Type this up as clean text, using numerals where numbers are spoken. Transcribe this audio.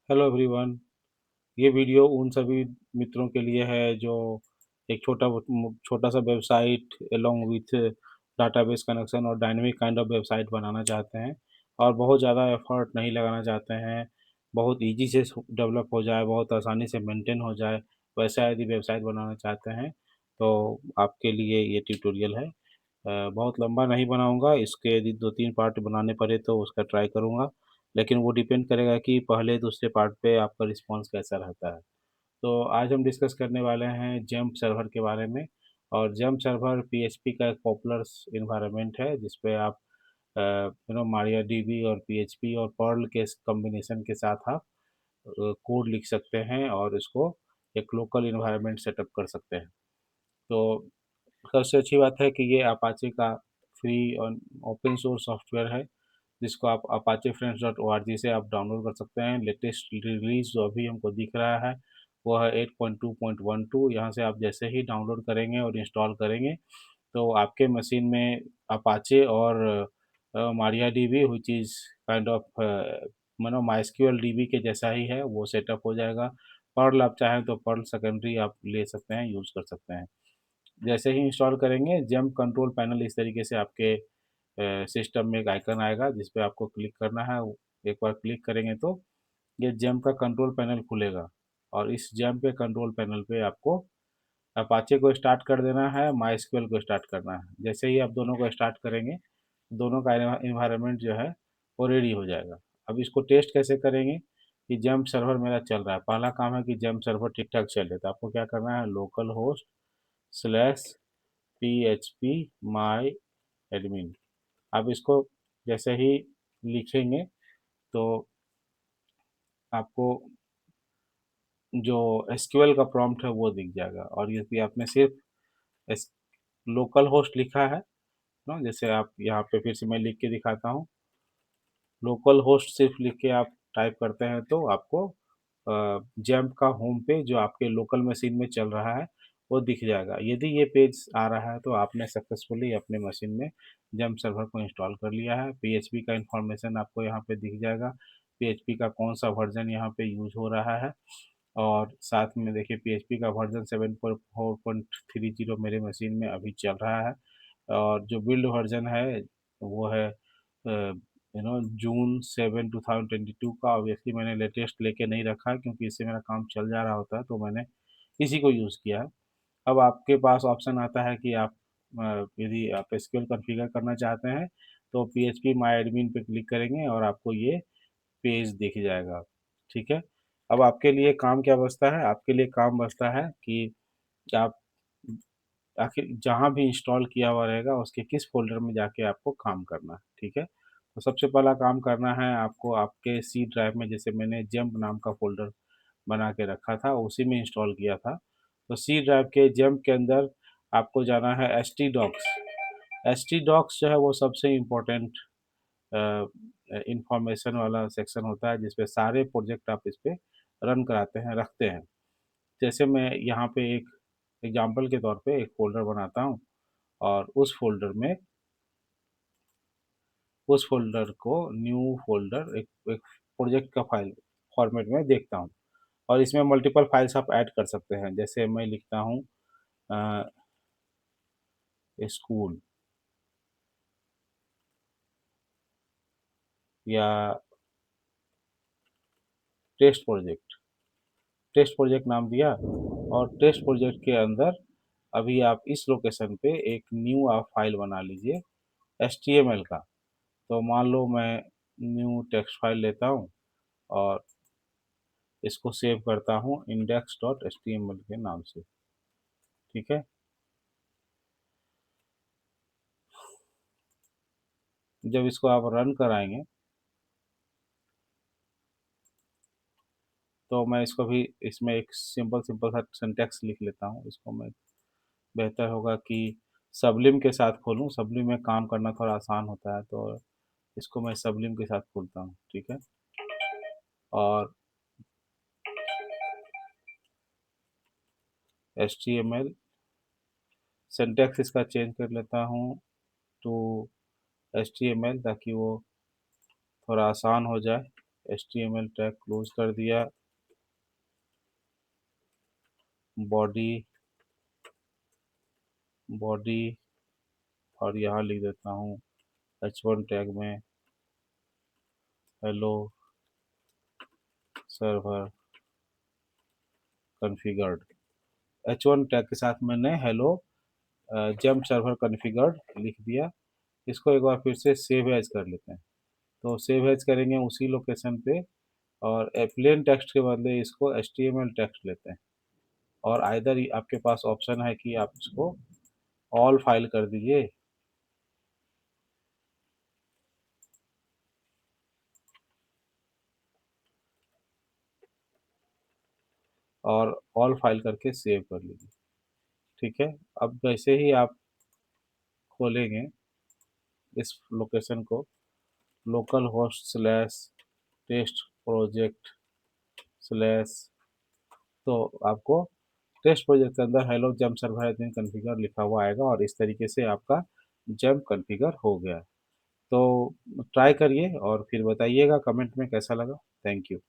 Hello everyone. ये video उन सभी मित्रों के लिए है जो एक छोटा सा website along with database connection और डायनेमिक काइंड ऑफ वेबसाइट बनाना चाहते हैं और बहुत ज़्यादा एफर्ट नहीं लगाना चाहते हैं। बहुत इजी से डेवलप हो जाए, बहुत आसानी से मेंटेन हो जाए, वैसा यदि वेबसाइट बनाना चाहते हैं तो आपके लिए ये ट्यूटोरियल है। बहुत लंबा नहीं बनाऊंगा, इसके यदि 2-3 पार्ट बनाने पड़े तो उसका ट्राई करूंगा, लेकिन वो डिपेंड करेगा कि पहले दूसरे पार्ट पे आपका रिस्पॉन्स कैसा रहता है। तो आज हम डिस्कस करने वाले हैं जेम्प सर्वर के बारे में। और जेम्प सर्वर पीएचपी का एक पॉपुलर इन्वायरमेंट है जिसपे आप मारिया डीबी और पीएचपी और पर्ल के कॉम्बिनेशन के साथ आप कोड लिख सकते हैं और इसको एक लोकल इन्वायरमेंट सेटअप कर सकते हैं। तो सबसे अच्छी बात है कि ये अपाचे का फ्री और ओपन सोर्स सॉफ्टवेयर है, जिसको आप Apache friends dot O R G से आप डाउनलोड कर सकते हैं। लेटेस्ट रिलीज जो अभी हमको दिख रहा है वो है 8.2.12। यहाँ से आप जैसे ही डाउनलोड करेंगे और इंस्टॉल करेंगे तो आपके मशीन में अपाचे और Maria dB which is kind of मानो माइस्क्यूएल डीबी के जैसा ही है, वो सेटअप हो जाएगा। पर्ल आप चाहें तो पर्ल सेकेंडरी आप ले सकते हैं, यूज़ कर सकते हैं। जैसे ही इंस्टॉल करेंगे जेम कंट्रोल पैनल इस तरीके से आपके सिस्टम में एक आइकन आएगा जिस पे आपको क्लिक करना है। एक बार क्लिक करेंगे तो ये जेम का कंट्रोल पैनल खुलेगा और इस जेम के कंट्रोल पैनल पे आपको अपाचे को स्टार्ट कर देना है, माई को स्टार्ट करना है। जैसे ही आप दोनों को स्टार्ट करेंगे दोनों का इन्वायरमेंट जो है वो रेडी हो जाएगा। अब इसको टेस्ट कैसे करेंगे कि जेम सर्वर मेरा चल रहा है। पहला काम है कि जेम सर्वर ठीक ठाक चले तो आपको क्या करना है, local host slash P H P माई एडमिन। आप इसको जैसे ही लिखेंगे तो आपको जो एसक्यूएल का प्रॉम्प्ट है वो दिख जाएगा। और यदि आपने सिर्फ लोकल होस्ट लिखा है ना, जैसे आप यहाँ पे फिर से मैं लिख के दिखाता हूँ, लोकल होस्ट सिर्फ लिख के आप टाइप करते हैं तो आपको जैम्प का होम पेज जो आपके लोकल मशीन में चल रहा है वो दिख जाएगा। यदि ये पेज आ रहा है तो आपने सक्सेसफुली अपने मशीन में जैम्प सर्वर को इंस्टॉल कर लिया है। पीएचपी का इंफॉर्मेशन आपको यहाँ पे दिख जाएगा, पीएचपी का कौन सा वर्जन यहाँ पे यूज हो रहा है। और साथ में देखिए पीएचपी का वर्जन 7.4.30 मेरे मशीन में अभी चल रहा है। और जो बिल्ड वर्जन है वो है जून 7 2022 का। ऑब्वियसली मैंने लेटेस्ट लेके नहीं रखा है क्योंकि इससे मेरा काम चल जा रहा होता है, तो मैंने इसी को यूज़ किया है। अब आपके पास ऑप्शन आता है कि आप यदि आप एसक्यूएल कॉन्फ़िगर करना चाहते हैं तो पीएचपी माई एडमिन पे क्लिक करेंगे और आपको ये पेज दिख जाएगा। ठीक है। अब आपके लिए काम क्या बचता है, आपके लिए काम बचता है कि आप आखिर जहाँ भी इंस्टॉल किया हुआ रहेगा उसके किस फ़ोल्डर में जाके आपको काम करना है। ठीक है। तो सबसे पहला काम करना है आपको, आपके सी ड्राइव में जैसे मैंने जेम्प नाम का फ़ोल्डर बना के रखा था उसी में इंस्टॉल किया था। तो सी ड्राइव के जेम्प के अंदर आपको जाना है H T docs. H T docs जो है वो सबसे इम्पोर्टेंट इंफॉर्मेशन वाला सेक्शन होता है जिसपे सारे प्रोजेक्ट आप इस पे रन कराते हैं, रखते हैं। जैसे मैं यहाँ पे एक एग्जांपल के तौर पे एक फ़ोल्डर बनाता हूँ और उस फ़ोल्डर को न्यू फ़ोल्डर एक प्रोजेक्ट का फाइल फॉर्मेट में देखता हूँ। और इसमें मल्टीपल फाइल्स आप ऐड कर सकते हैं। जैसे मैं लिखता हूँ स्कूल या टेस्ट प्रोजेक्ट नाम दिया और टेस्ट प्रोजेक्ट के अंदर अभी आप इस लोकेशन पे एक न्यू आप फाइल बना लीजिए HTML का। तो मान लो मैं न्यू टेक्स्ट फाइल लेता हूँ और इसको सेव करता हूँ index.html के नाम से। ठीक है। जब इसको आप रन कराएंगे तो मैं इसको भी इसमें एक सिंपल सिंपल सा सिंटैक्स लिख लेता हूँ। इसको मैं बेहतर होगा कि सबलिम के साथ खोलूँ, सबलिम में काम करना थोड़ा आसान होता है तो इसको मैं सबलिम के साथ खोलता हूँ। ठीक है। और HTML सिंटैक्स इसका चेंज कर लेता हूँ टू HTML ताकि वो थोड़ा आसान हो जाए। HTML टैग क्लोज कर दिया। बॉडी, बॉडी, और यहाँ लिख देता हूँ H1 टैग में hello server configured. H1 tag के साथ मैंने हेलो जेम सर्वर कॉन्फ़िगर्ड लिख दिया। इसको एक बार फिर से सेव एज कर लेते हैं। तो सेव एज करेंगे उसी लोकेशन पे, और प्लेन टेक्स्ट के बदले इसको HTML टेक्स्ट लेते हैं। और आइदर आपके पास ऑप्शन है कि आप इसको ऑल फाइल कर दीजिए, और ऑल फाइल करके सेव कर लीजिए। ठीक है। अब जैसे ही आप खोलेंगे इस लोकेशन को, local host slash test project slash, तो आपको टेस्ट प्रोजेक्ट के अंदर hello gem server has been configure लिखा हुआ आएगा, और इस तरीके से आपका जेम कॉन्फ़िगर हो गया। तो ट्राई करिए और फिर बताइएगा कमेंट में कैसा लगा। Thank you.